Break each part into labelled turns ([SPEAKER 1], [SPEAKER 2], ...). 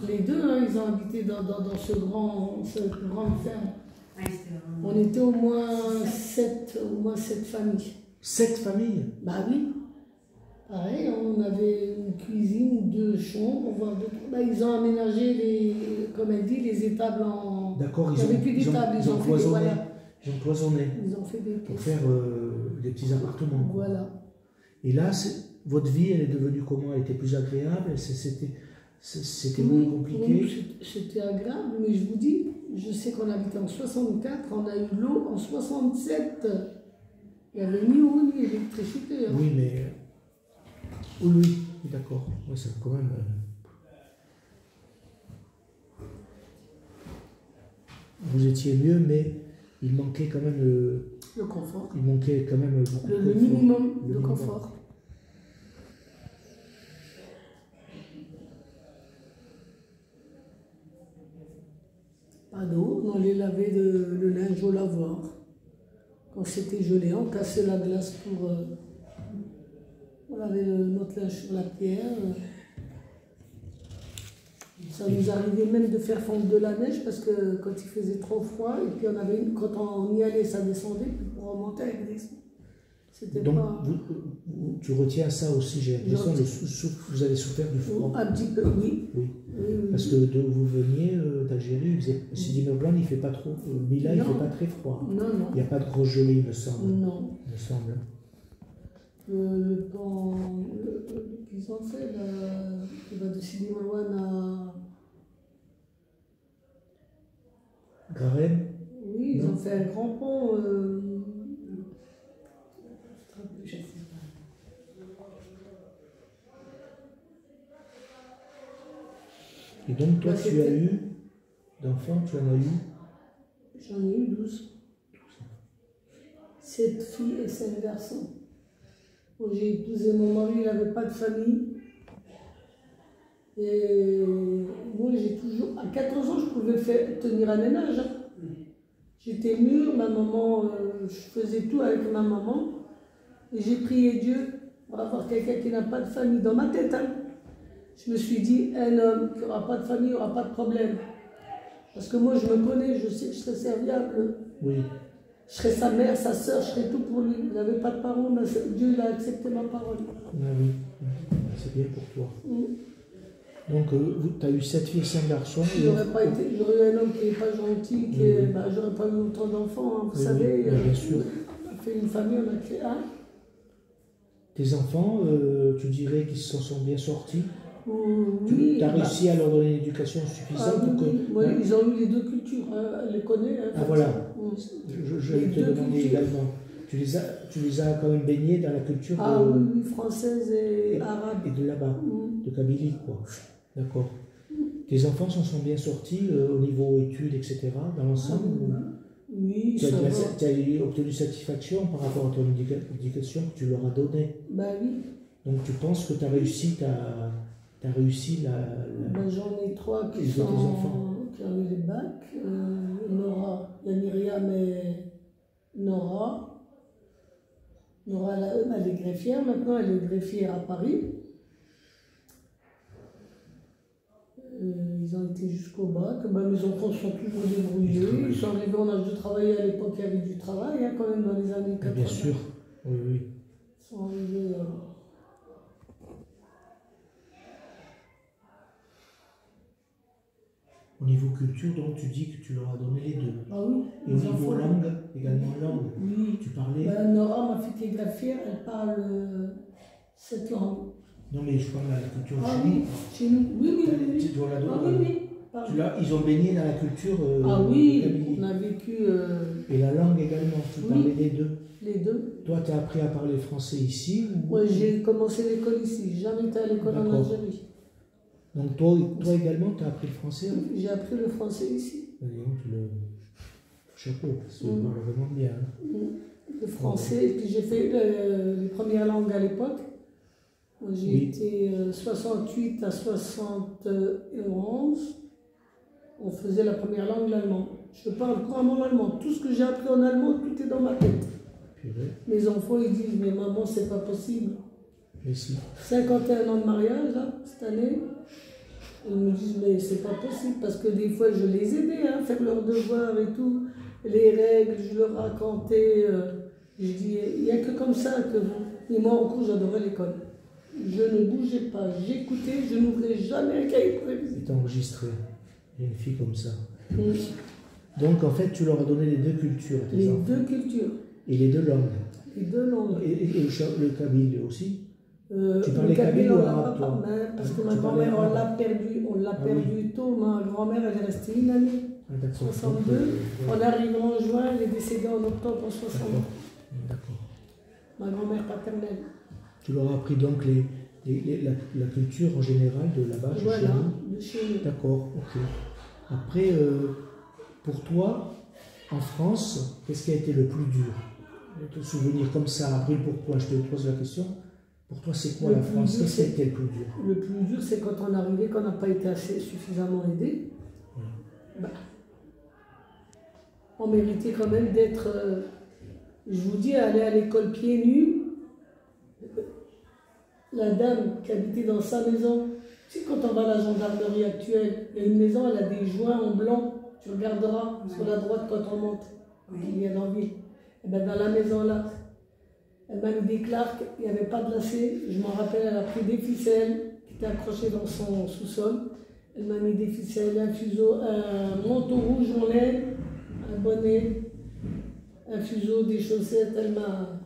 [SPEAKER 1] Les deux, hein, ils ont habité dans cette grande ferme. On était au moins sept familles.
[SPEAKER 2] 7 familles?
[SPEAKER 1] Bah oui. Pareil, on avait une cuisine, 2 chambres, voire 2. Bah, ils ont aménagé comme elle dit, les étables en.
[SPEAKER 2] D'accord,
[SPEAKER 1] ils ont plus d'étables, ils ont fait des voilà.
[SPEAKER 2] Ils ont cloisonné.
[SPEAKER 1] Ils ont fait des
[SPEAKER 2] pour faire des petits appartements.
[SPEAKER 1] Voilà.
[SPEAKER 2] Et là, votre vie, elle est devenue comment? Elle était plus agréable? C'était moins compliqué?
[SPEAKER 1] Oui, c'était agréable, mais je vous dis, je sais qu'on habitait en 64, on a eu l'eau en 67. Il n'y avait ni eau ni électricité. Hein.
[SPEAKER 2] Oui, mais. Oui, d'accord. Ouais, c'est quand même. Vous étiez mieux, mais il manquait quand même
[SPEAKER 1] le confort.
[SPEAKER 2] Il manquait quand même beaucoup
[SPEAKER 1] le minimum de confort. Pas d'eau, on allait laver le linge au lavoir. Quand c'était gelé, on cassait la glace pour. On lavait notre linge sur la pierre. Ça nous arrivait même de faire fondre de la neige parce que quand il faisait trop froid, et puis quand on y allait, ça descendait, puis pour remonter avec des. C'était
[SPEAKER 2] donc,
[SPEAKER 1] pas.
[SPEAKER 2] tu retiens ça aussi, j'ai l'impression, vous avez souffert du froid.
[SPEAKER 1] Un petit peu, oui.
[SPEAKER 2] Oui. Parce que d'où vous veniez d'Algérie, Sidi Meblan, il ne fait pas trop. Mila, il ne fait pas très froid.
[SPEAKER 1] Non, non.
[SPEAKER 2] Il n'y a pas de gros gelée, il me semble.
[SPEAKER 1] Non.
[SPEAKER 2] Il me semble.
[SPEAKER 1] Qu'ils ont fait, qui va de Sidi Meblan à.
[SPEAKER 2] Garenne?
[SPEAKER 1] Oui, ils ont fait un grand pont.
[SPEAKER 2] Et donc, toi, tu as eu d'enfants, tu en as eu?
[SPEAKER 1] J'en ai eu 12. 7 filles et 5 garçons. Bon, j'ai épousé mon mari, il n'avait pas de famille. Et moi, j'ai toujours. À 14 ans, je pouvais tenir un ménage. Hein. J'étais mûre, ma maman, je faisais tout avec ma maman. Et j'ai prié Dieu pour avoir quelqu'un qui n'a pas de famille dans ma tête. Hein. Je me suis dit, un homme qui n'aura pas de famille n'aura pas de problème. Parce que moi, je me connais, je sais que je serai serviable.
[SPEAKER 2] Oui.
[SPEAKER 1] Je serai sa mère, sa soeur, je serai tout pour lui. Il n'avait pas de parents, mais Dieu il a accepté ma parole.
[SPEAKER 2] Ah oui, c'est bien pour toi. Donc, tu as eu 7 filles, 5 garçons.
[SPEAKER 1] J'aurais eu un homme qui n'est pas gentil, j'aurais pas eu autant d'enfants. Hein, vous savez,
[SPEAKER 2] bien sûr.
[SPEAKER 1] On a fait une famille, on a créé un.
[SPEAKER 2] Tes enfants, tu dirais qu'ils se sont bien sortis?
[SPEAKER 1] Oui.
[SPEAKER 2] Tu as réussi à leur donner une éducation suffisante pour que.
[SPEAKER 1] Oui, ils ont eu les 2 cultures, elle les connaît. Hein,
[SPEAKER 2] voilà. Je vais te demander également. Tu les as quand même baignés dans la culture
[SPEAKER 1] oui, française et arabe.
[SPEAKER 2] Et de là-bas, de Kabylie, quoi. D'accord. Tes enfants s'en sont bien sortis au niveau études, etc., dans l'ensemble?
[SPEAKER 1] Oui,
[SPEAKER 2] tu as obtenu satisfaction par rapport à ton éducation que tu leur as donnée?
[SPEAKER 1] Ben oui.
[SPEAKER 2] Donc tu penses que tu as réussi
[SPEAKER 1] j'en ai 3 qui ont eu les bacs. Nora, il y a Myriam et Nora. Nora, elle est greffière, maintenant elle est greffière à Paris. Ils ont été jusqu'au bac. Mes enfants sont toujours débrouillés. Ils sont arrivés en âge de travailler à l'époque, il y avait du travail, hein, quand même, dans les années 80.
[SPEAKER 2] Bien sûr, oui.
[SPEAKER 1] Ils sont arrivés.
[SPEAKER 2] Au niveau culture, donc tu dis que tu leur as donné les 2.
[SPEAKER 1] Ah oui.
[SPEAKER 2] Et au niveau langue, également langue.
[SPEAKER 1] Oui.
[SPEAKER 2] Tu parlais.
[SPEAKER 1] Nora, ma fille qui est greffière, elle parle cette langue.
[SPEAKER 2] Non, mais je parle de la culture
[SPEAKER 1] chez nous. Oui.
[SPEAKER 2] Tu dois la donner. Ils ont baigné dans la culture.
[SPEAKER 1] On a vécu.
[SPEAKER 2] Et la langue également, tu parlais des 2.
[SPEAKER 1] Les 2.
[SPEAKER 2] Toi, tu as appris à parler français ici
[SPEAKER 1] Moi, j'ai commencé l'école ici. J'ai jamais été à l'école en Algérie.
[SPEAKER 2] Donc, toi également, tu as appris le français?
[SPEAKER 1] J'ai appris le français ici.
[SPEAKER 2] Chapeau, parce que tu parles vraiment bien. Hein.
[SPEAKER 1] Le français, et puis j'ai fait les premières langues à l'époque. J'ai été 68 à 71. On faisait la première langue, l'allemand. Je parle couramment l'allemand. Tout ce que j'ai appris en allemand, tout est dans ma tête. Mes enfants, ils disent, mais maman, c'est pas possible.
[SPEAKER 2] Mais si.
[SPEAKER 1] 51 ans de mariage, là, cette année. Ils me disent, mais c'est pas possible, parce que des fois, je les aidais à faire leurs devoirs et tout. Les règles, je leur racontais. Je dis, il n'y a que comme ça que vous. Et moi, en cours, j'adorais l'école. Je ne bougeais pas, j'écoutais, je n'ouvrais jamais un cahier de révision.
[SPEAKER 2] C'est enregistré. Il y a une fille comme ça. Donc, en fait, tu leur as donné les deux cultures.
[SPEAKER 1] Les deux cultures.
[SPEAKER 2] Et les deux langues.
[SPEAKER 1] Les deux langues.
[SPEAKER 2] Et le kabyle aussi. Tu
[SPEAKER 1] Le
[SPEAKER 2] parlais kabyle ou arabe, toi?
[SPEAKER 1] Parce que ma grand-mère, on l'a perdu tôt. Ma grand-mère, elle est restée une année. En 62. On arrive en juin, elle est décédée en octobre en 62.
[SPEAKER 2] D'accord.
[SPEAKER 1] Ma grand-mère paternelle.
[SPEAKER 2] Tu leur as appris donc la culture en général de là-bas,
[SPEAKER 1] voilà, de chez nous.
[SPEAKER 2] D'accord, ok. Après, pour toi, en France, qu'est-ce qui a été le plus dur? De te souvenir comme ça, après, pourquoi je te pose la question? Pour toi, c'est quoi la France? Qu'est-ce qui a été le plus dur?
[SPEAKER 1] Le plus dur, c'est quand on est arrivé, qu'on n'a pas été assez suffisamment aidé. Bah, on méritait quand même d'être, je vous dis, aller à l'école pieds nus. La dame qui habitait dans sa maison, tu sais, quand on va à la gendarmerie actuelle, il y a une maison, elle a des joints en blanc, tu regarderas sur la droite quand on monte, quand il y a dans la ville. Et bien dans la maison là, elle m'a mis des clarks, il n'y avait pas de lacets, je m'en rappelle, elle a pris des ficelles qui étaient accrochées dans son sous-sol. Elle m'a mis des ficelles, un fuseau, un manteau rouge en laine, un bonnet, un fuseau, des chaussettes, elle m'a...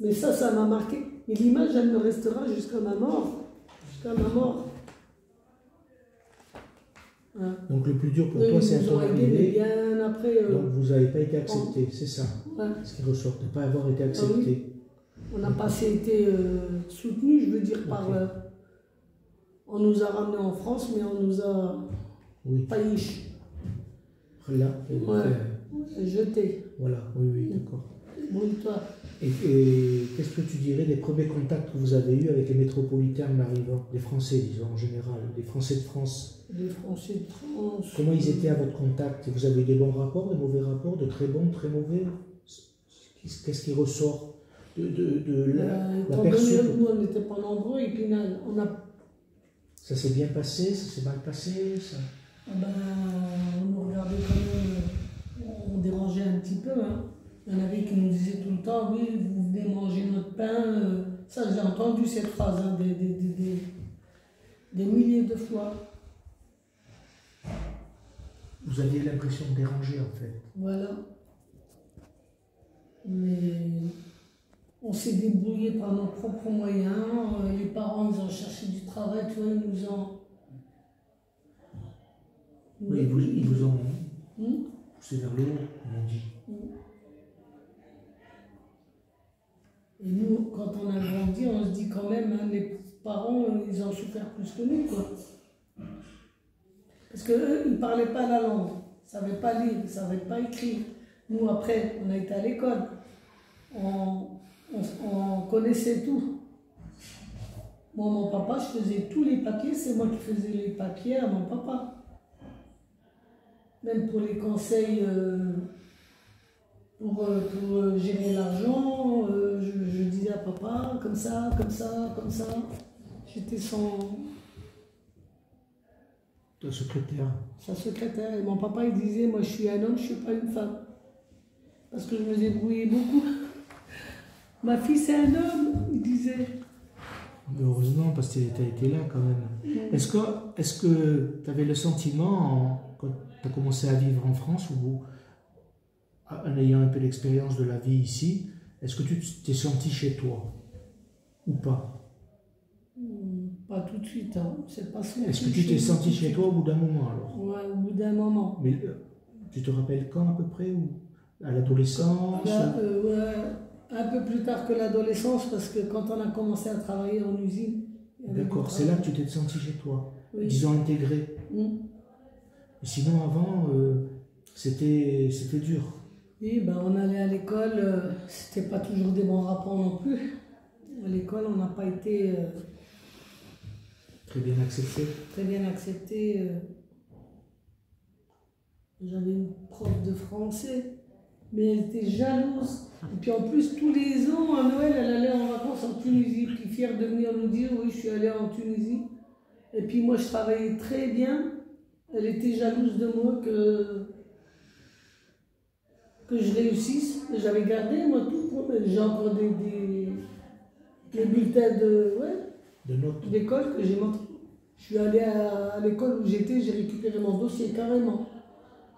[SPEAKER 1] Mais ça m'a marqué. Et l'image, elle me restera jusqu'à ma mort. Jusqu'à ma mort. Hein.
[SPEAKER 2] Donc le plus dur pour toi, c'est à ton arrivée.
[SPEAKER 1] Bien après.
[SPEAKER 2] Donc vous n'avez pas été accepté, c'est ça.
[SPEAKER 1] Ouais.
[SPEAKER 2] Ce qui ressort, ne pas avoir été accepté.
[SPEAKER 1] Oui. On n'a pas assez été soutenus, je veux dire, par. On nous a ramenés en France, mais on nous a pas yiche.
[SPEAKER 2] Là,
[SPEAKER 1] jeté.
[SPEAKER 2] Voilà, oui, d'accord.
[SPEAKER 1] Brûle-toi.
[SPEAKER 2] Et qu'est-ce que tu dirais des premiers contacts que vous avez eus avec les métropolitains en arrivant, des Français, disons, en général, des Français de France?
[SPEAKER 1] Les Français de France.
[SPEAKER 2] Comment ils étaient à votre contact? Vous avez eu des bons rapports, des mauvais rapports, de très bons, très mauvais? Qu'est-ce qui ressort de la personne?
[SPEAKER 1] Nous, on n'était pas nombreux, et puis
[SPEAKER 2] ça s'est bien passé, ça s'est mal passé, ça?
[SPEAKER 1] On nous regardait quand même, on dérangeait un petit peu, hein. Il y en avait qui nous disaient tout le temps, oui, vous venez manger notre pain. Ça, j'ai entendu cette phrase hein, des milliers de fois.
[SPEAKER 2] Vous aviez l'impression de déranger, en fait.
[SPEAKER 1] Voilà. Mais on s'est débrouillé par nos propres moyens. Les parents, ils ont cherché du travail, tu vois, ils nous ont...
[SPEAKER 2] Oui, ils vous ont poussé vers le haut, comme on dit.
[SPEAKER 1] Et nous, quand on a grandi, on se dit quand même, hein, les parents, ils ont souffert plus que nous, quoi. Parce qu'eux, ils ne parlaient pas la langue, ils ne savaient pas lire, ils ne savaient pas écrire. Nous, après, on a été à l'école, on connaissait tout. Moi, mon papa, je faisais tous les papiers, c'est moi qui faisais les papiers à mon papa. Même pour les conseils... Pour gérer l'argent, je disais à papa, comme ça, comme ça, comme ça. J'étais son
[SPEAKER 2] secrétaire.
[SPEAKER 1] Sa secrétaire. Et mon papa, il disait, moi je suis un homme, je ne suis pas une femme. Parce que je me débrouillais beaucoup. Ma fille, c'est un homme, il disait.
[SPEAKER 2] Heureusement, parce que tu as été là quand même. Est-ce que tu avais le sentiment, quand tu as commencé à vivre en France, ou en ayant un peu l'expérience de la vie ici, est-ce que tu t'es senti chez toi ou pas?
[SPEAKER 1] Pas tout de suite, hein. C'est pas senti.
[SPEAKER 2] Est-ce que tu t'es senti chez toi au bout d'un moment alors?
[SPEAKER 1] Ouais, au bout d'un moment.
[SPEAKER 2] Mais tu te rappelles quand à peu près, ou à l'adolescence?
[SPEAKER 1] Ouais, un peu plus tard que l'adolescence, parce que quand on a commencé à travailler en usine.
[SPEAKER 2] D'accord, c'est là que tu t'es senti chez toi,
[SPEAKER 1] oui.
[SPEAKER 2] Disons intégré. Et sinon avant, c'était dur.
[SPEAKER 1] Oui, ben on allait à l'école, c'était pas toujours des bons rapports non plus. À l'école, on n'a pas été
[SPEAKER 2] très bien accepté.
[SPEAKER 1] Très bien accepté. J'avais une prof de français, mais elle était jalouse. Et puis en plus, tous les ans, à Noël, elle allait en vacances en Tunisie. Puis fière de venir nous dire, oui, je suis allée en Tunisie. Et puis moi, je travaillais très bien. Elle était jalouse de moi que je réussisse. J'avais gardé, moi, tout. J'ai encore des bulletins d'école que j'ai montré. Je suis allée à l'école où j'étais, j'ai récupéré mon dossier carrément.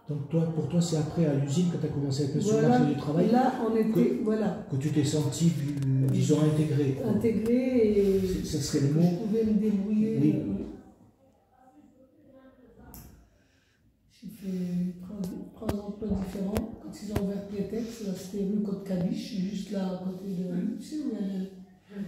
[SPEAKER 2] Donc pour toi, c'est après à l'usine que tu as commencé avec le marché du travail.
[SPEAKER 1] Là, on était,
[SPEAKER 2] que tu t'es senti, disons, intégré.
[SPEAKER 1] Intégré et
[SPEAKER 2] ça serait le mot.
[SPEAKER 1] Je pouvais me débrouiller.
[SPEAKER 2] Oui.
[SPEAKER 1] J'ai fait 3 emplois différents. Quand ils ont ouvert Pietex, c'était rue Côte-Cabiche, juste là à côté de. Tu sais où il y a